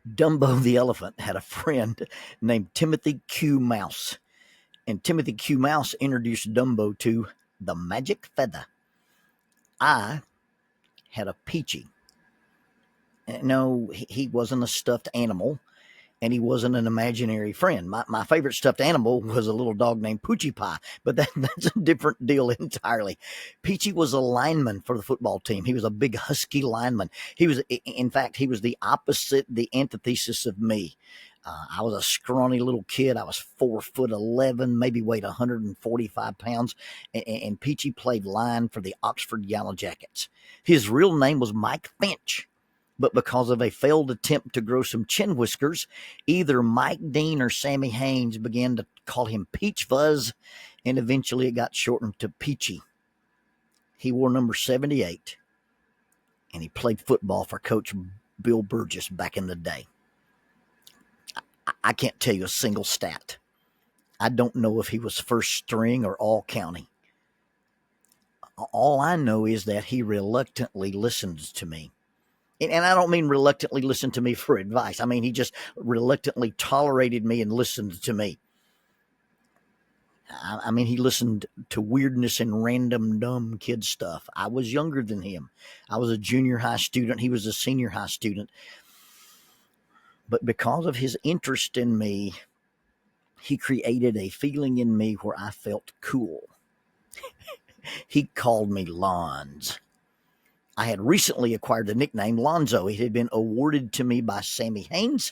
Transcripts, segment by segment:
Dumbo the elephant had a friend named Timothy Q. Mouse, and Timothy Q. Mouse introduced Dumbo to the magic feather. I had a Peachy. No, he wasn't a stuffed animal, and he wasn't an imaginary friend. My favorite stuffed animal was a little dog named Poochie Pie, but that's a different deal entirely. Peachy was a lineman for the football team. He was a big husky lineman. In fact, he was the opposite, the antithesis of me. I was a scrawny little kid. I was 4'11", maybe weighed 145 pounds, and Peachy played line for the Oxford Yellow Jackets. His real name was Mike Finch, but because of a failed attempt to grow some chin whiskers, either Mike Dean or Sammy Haynes began to call him Peach Fuzz, and eventually it got shortened to Peachy. He wore number 78, and he played football for Coach Bill Burgess back in the day. I can't tell you a single stat. I don't know if he was first string or all county. All I know is that he reluctantly listened to me. And I don't mean reluctantly listen to me for advice. I mean, he just reluctantly tolerated me and listened to me. I mean, he listened to weirdness and random dumb kid stuff. I was younger than him. I was a junior high student. He was a senior high student. But because of his interest in me, he created a feeling in me where I felt cool. He called me Lonz. I had recently acquired the nickname Lonzo. It had been awarded to me by Sammy Haynes,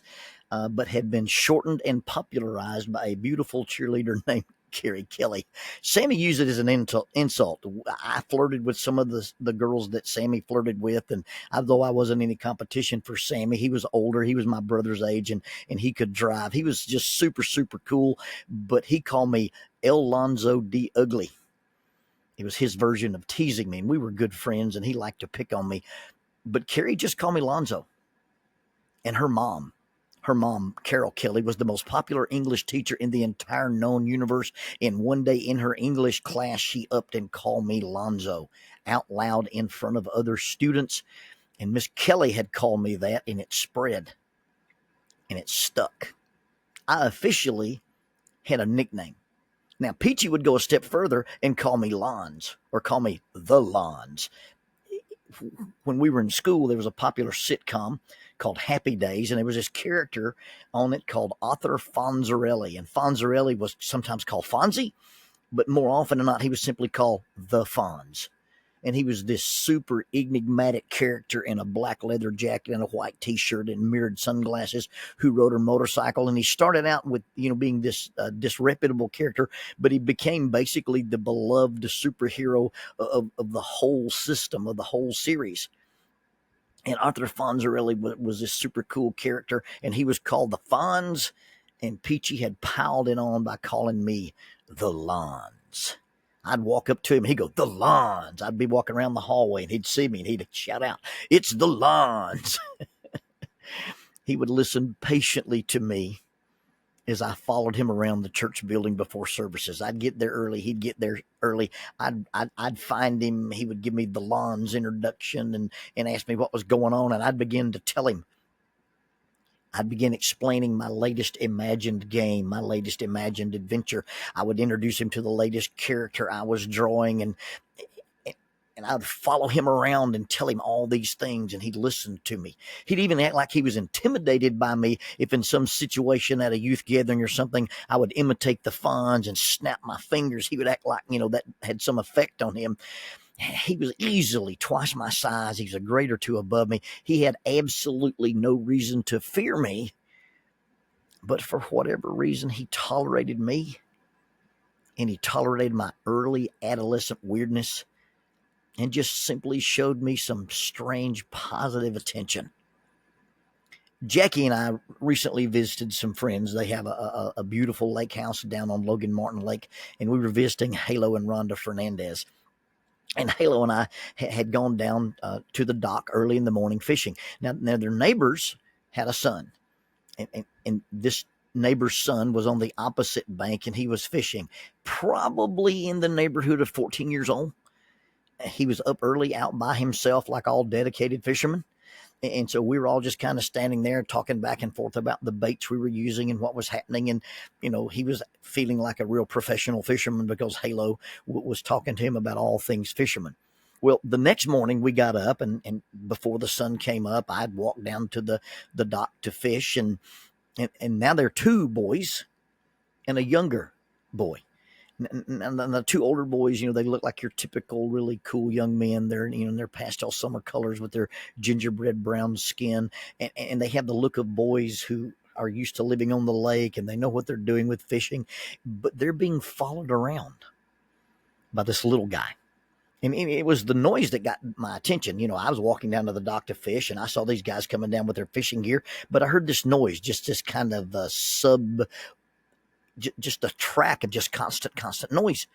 but had been shortened and popularized by a beautiful cheerleader named Carrie Kelly. Sammy used it as an insult. I flirted with some of the girls that Sammy flirted with, and although I wasn't any competition for Sammy, he was older. He was my brother's age, and he could drive. He was just super, super cool, but he called me El Lonzo D. Ugly. It was his version of teasing me, and we were good friends, and he liked to pick on me. But Carrie just called me Lonzo. And her mom, Carol Kelly, was the most popular English teacher in the entire known universe. And one day in her English class, she upped and called me Lonzo out loud in front of other students. And Miss Kelly had called me that, and it spread, and it stuck. I officially had a nickname. Now, Peachy would go a step further and call me Lonz, or call me the Lonz. When we were in school, there was a popular sitcom called Happy Days, and there was this character on it called Arthur Fonzarelli. And Fonzarelli was sometimes called Fonzie, but more often than not, he was simply called the Fonz. And he was this super enigmatic character in a black leather jacket and a white T-shirt and mirrored sunglasses who rode a motorcycle. And he started out with, being this disreputable character, but he became basically the beloved superhero of the whole system, of the whole series. And Arthur Fonzarelli was this super cool character, and he was called the Fonz, and Peachy had piled it on by calling me the Lonz. I'd walk up to him, and he'd go, the Lonz. I'd be walking around the hallway, and he'd see me, and he'd shout out, it's the Lonz. He would listen patiently to me as I followed him around the church building before services. I'd get there early. He'd get there early. I'd find him. He would give me the Lonz introduction and ask me what was going on, and I'd begin to tell him. I'd begin explaining my latest imagined game, my latest imagined adventure. I would introduce him to the latest character I was drawing, and I'd follow him around and tell him all these things, and he'd listen to me. He'd even act like he was intimidated by me if in some situation at a youth gathering or something, I would imitate the Fonz and snap my fingers. He would act like, that had some effect on him. He was easily twice my size. He was a grade or two above me. He had absolutely no reason to fear me. But for whatever reason, he tolerated me, and he tolerated my early adolescent weirdness, and just simply showed me some strange positive attention. Jackie and I recently visited some friends. They have a beautiful lake house down on Logan Martin Lake, and we were visiting Halo and Rhonda Fernandez. And Halo and I had gone down to the dock early in the morning fishing. Now their neighbors had a son, and this neighbor's son was on the opposite bank, and he was fishing, probably in the neighborhood of 14 years old. He was up early out by himself like all dedicated fishermen. And so we were all just kind of standing there talking back and forth about the baits we were using and what was happening. And, he was feeling like a real professional fisherman because Halo was talking to him about all things fisherman. Well, the next morning we got up, and before the sun came up, I'd walked down to the dock to fish. And now there are two boys and a younger boy. And the two older boys, they look like your typical really cool young men. They're, in their pastel summer colors with their gingerbread brown skin. And they have the look of boys who are used to living on the lake and they know what they're doing with fishing. But they're being followed around by this little guy. And it was the noise that got my attention. I was walking down to the dock to fish, and I saw these guys coming down with their fishing gear. But I heard this noise, just this kind of just a track of just constant noise.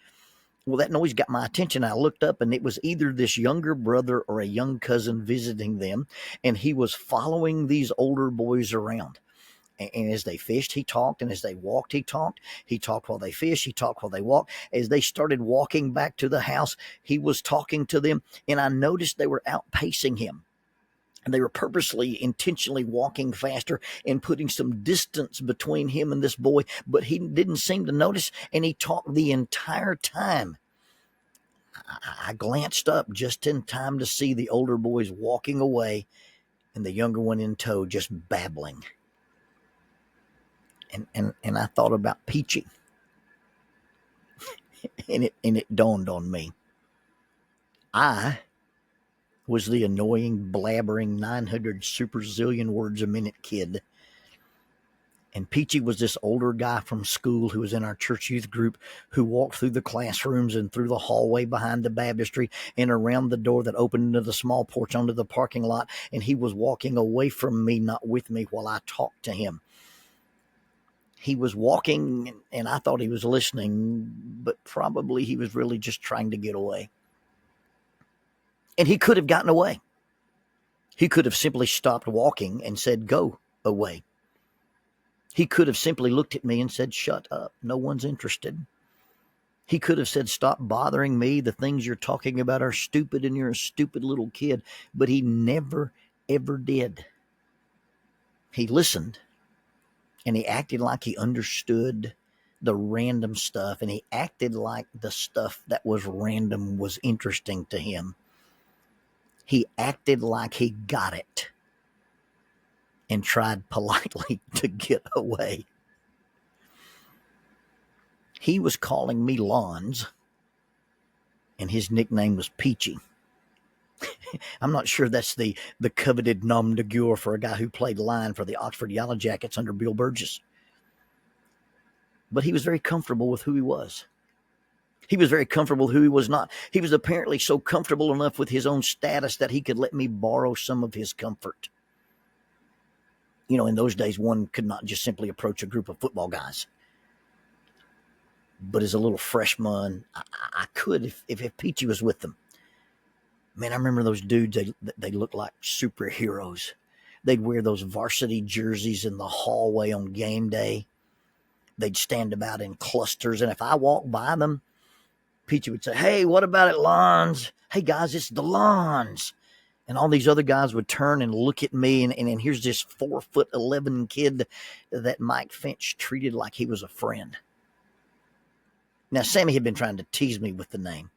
Well, that noise got my attention. I looked up, and it was either this younger brother or a young cousin visiting them, and he was following these older boys around. And as they fished, he talked. And as they walked, he talked. He talked while they fished. He talked while they walked. As they started walking back to the house, he was talking to them. And I noticed they were outpacing him. And they were purposely, intentionally walking faster and putting some distance between him and this boy. But he didn't seem to notice. And he talked the entire time. I glanced up just in time to see the older boys walking away and the younger one in tow just babbling. And I thought about Peachy. and it dawned on me. I was the annoying, blabbering 900 super zillion words a minute kid. And Peachy was this older guy from school who was in our church youth group who walked through the classrooms and through the hallway behind the baptistry and around the door that opened into the small porch onto the parking lot. And he was walking away from me, not with me, while I talked to him. He was walking, and I thought he was listening, but probably he was really just trying to get away. And he could have gotten away. He could have simply stopped walking and said, "Go away." He could have simply looked at me and said, "Shut up. No one's interested." He could have said, "Stop bothering me. The things you're talking about are stupid and you're a stupid little kid." But he never, ever did. He listened. And he acted like he understood the random stuff. And he acted like the stuff that was random was interesting to him. He acted like he got it. And tried politely to get away. He was calling me Lonz. And his nickname was Peachy. I'm not sure that's the coveted nom de guerre for a guy who played line for the Oxford Yellow Jackets under Bill Burgess. But he was very comfortable with who he was. He was very comfortable who he was not. He was apparently so comfortable enough with his own status that he could let me borrow some of his comfort. In those days, one could not just simply approach a group of football guys. But as a little freshman, I could if Peachy was with them. Man, I remember those dudes, they looked like superheroes. They'd wear those varsity jerseys in the hallway on game day. They'd stand about in clusters. And if I walked by them, Peachy would say, "Hey, what about it, Lonz? Hey, guys, it's the Lonz." And all these other guys would turn and look at me. And here's this 4'11" kid that Mike Finch treated like he was a friend. Now, Sammy had been trying to tease me with the name.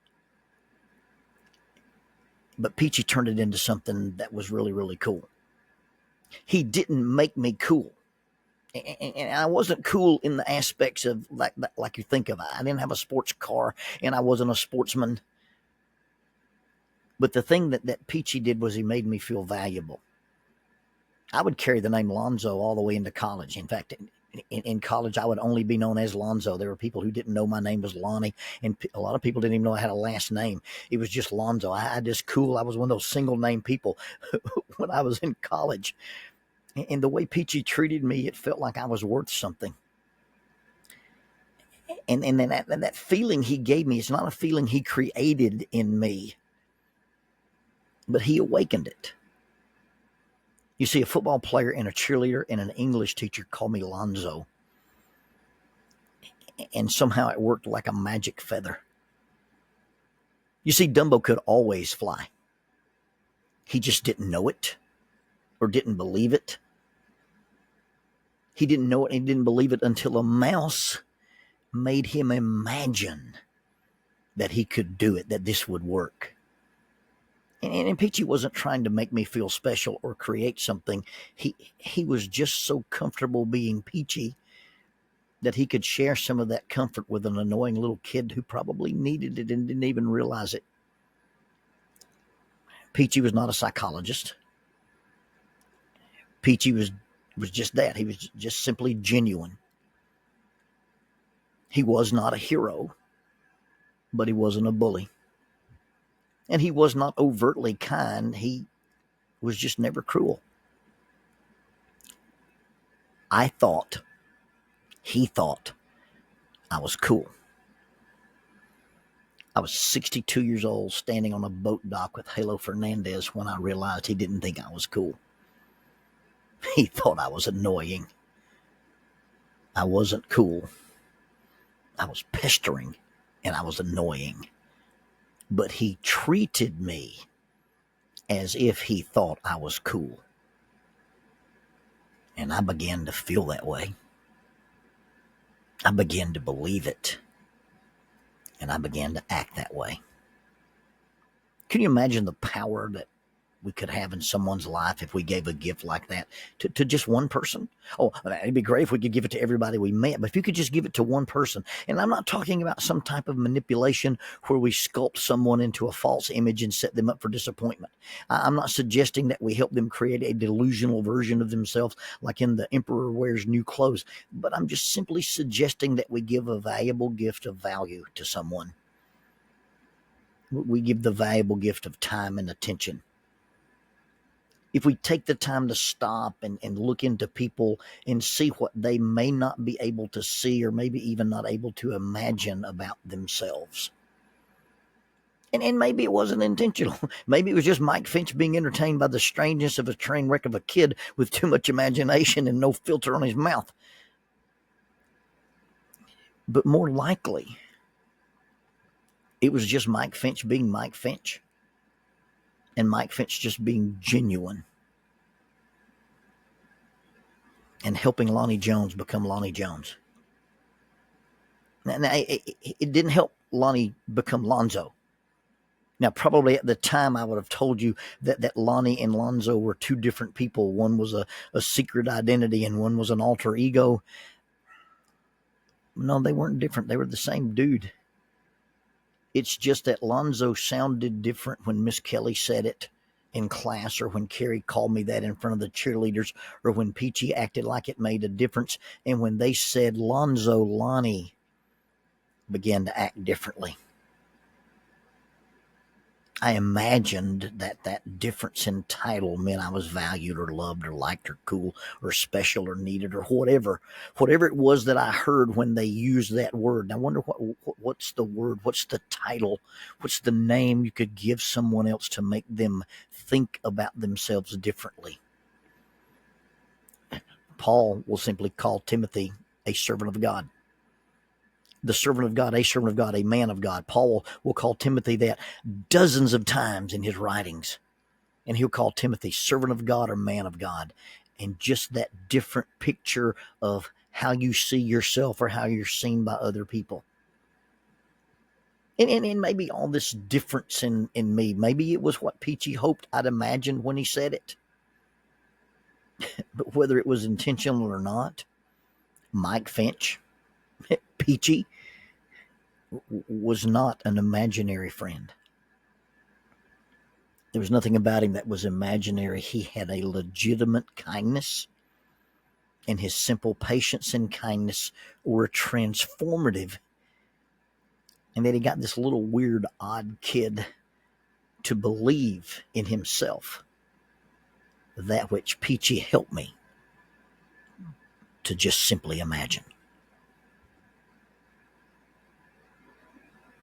But Peachy turned it into something that was really, really cool. He didn't make me cool. And I wasn't cool in the aspects of like you think of. I didn't have a sports car, and I wasn't a sportsman. But the thing that Peachy did was he made me feel valuable. I would carry the name Lonzo all the way into college. In fact, in college, I would only be known as Lonzo. There were people who didn't know my name was Lonnie, and a lot of people didn't even know I had a last name. It was just Lonzo. I just cool. I was one of those single name people when I was in college. And the way Peachy treated me, it felt like I was worth something. And then that feeling he gave me, it's not a feeling he created in me, but he awakened it. You see, a football player and a cheerleader and an English teacher called me Lonzo. And somehow it worked like a magic feather. You see, Dumbo could always fly. He just didn't know it. or didn't believe it. He didn't know it, and he didn't believe it until a mouse made him imagine that he could do it, that this would work. And Peachy wasn't trying to make me feel special or create something. He was just so comfortable being Peachy that he could share some of that comfort with an annoying little kid who probably needed it and didn't even realize it. Peachy was not a psychologist. Peachy was just that. He was just simply genuine. He was not a hero, but he wasn't a bully. And he was not overtly kind. He was just never cruel. He thought I was cool. I was 62 years old, standing on a boat dock with Halo Fernandez when I realized he didn't think I was cool. He thought I was annoying. I wasn't cool. I was pestering, and I was annoying. But he treated me as if he thought I was cool. And I began to feel that way. I began to believe it. And I began to act that way. Can you imagine the power that we could have in someone's life if we gave a gift like that to just one person? Oh, it'd be great if we could give it to everybody we met, but if you could just give it to one person. And I'm not talking about some type of manipulation where we sculpt someone into a false image and set them up for disappointment. I'm not suggesting that we help them create a delusional version of themselves like in The Emperor Wears New Clothes, but I'm just simply suggesting that we give a valuable gift of value to someone. We give the valuable gift of time and attention. If we take the time to stop and look into people and see what they may not be able to see or maybe even not able to imagine about themselves. And maybe it wasn't intentional. Maybe it was just Mike Finch being entertained by the strangeness of a train wreck of a kid with too much imagination and no filter on his mouth. But more likely, it was just Mike Finch being Mike Finch. And Mike Finch just being genuine and helping Lonnie Jones become Lonnie Jones. Now, it didn't help Lonnie become Lonzo. Now, probably at the time, I would have told you that Lonnie and Lonzo were two different people. One was a secret identity and one was an alter ego. No, they weren't different. They were the same dude. It's just that Lonzo sounded different when Miss Kelly said it in class, or when Carrie called me that in front of the cheerleaders, or when Peachy acted like it made a difference. And when they said Lonzo, Lonnie began to act differently. I imagined that difference in title meant I was valued or loved or liked or cool or special or needed or whatever it was that I heard when they used that word. And I wonder what's the word, what's the title, what's the name you could give someone else to make them think about themselves differently. Paul will simply call Timothy a servant of God. The servant of God, a man of God. Paul will call Timothy that dozens of times in his writings. And he'll call Timothy servant of God or man of God. And just that different picture of how you see yourself or how you're seen by other people. And maybe all this difference in me, maybe it was what Peachy hoped I'd imagined when he said it. But whether it was intentional or not, Mike Finch, Peachy, was not an imaginary friend. There was nothing about him that was imaginary. He had a legitimate kindness, and his simple patience and kindness were transformative. And then he got this little weird, odd kid to believe in himself, that which Peachy helped me to just simply imagine.